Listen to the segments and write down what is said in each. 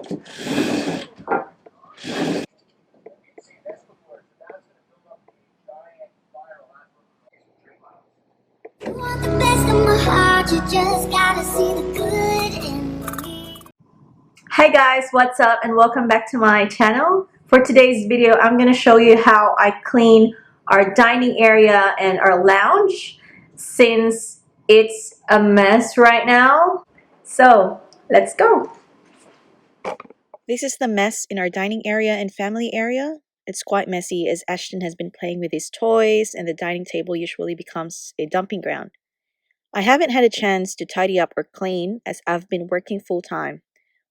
Hi guys, what's up and welcome back to my channel. For today's video, I'm going to show you how I clean our dining area and our lounge since it's a mess right now. So let's go. This is the mess in our dining area and family area. It's quite messy as Ashton has been playing with his toys and the dining table usually becomes a dumping ground. I haven't had a chance to tidy up or clean as I've been working full time,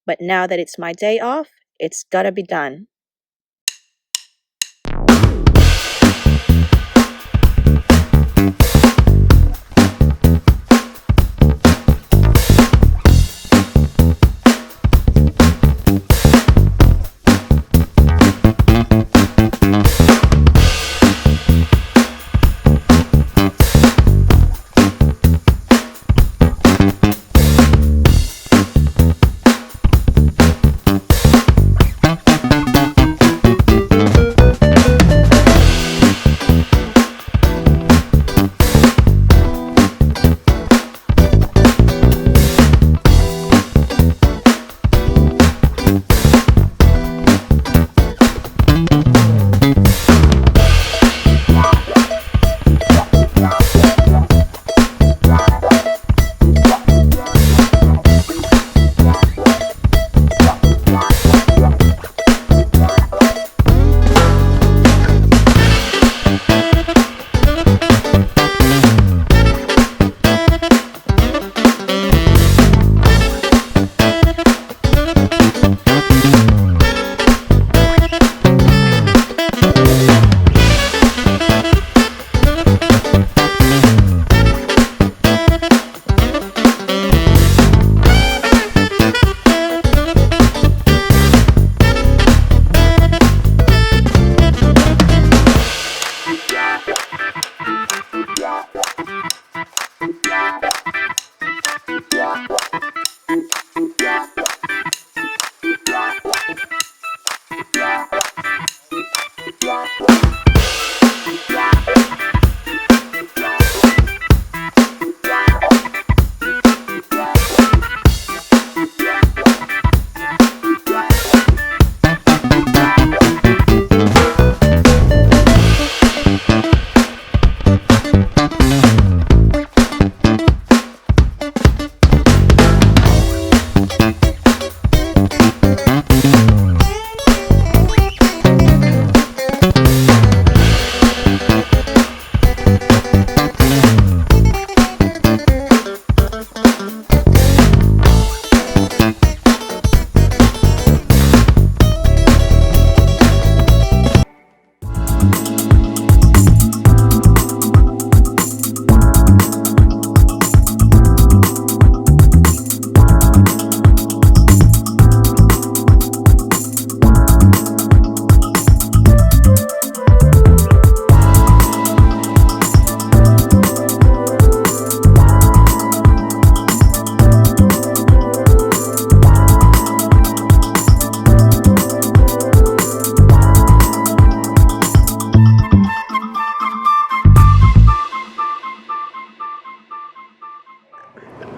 but now that it's my day off, it's gotta be done.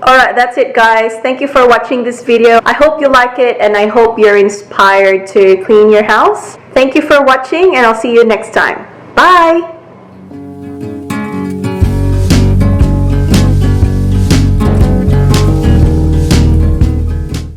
Alright, that's it guys. Thank you for watching this video. I hope you like it and I hope you're inspired to clean your house. Thank you for watching and I'll see you next time. Bye!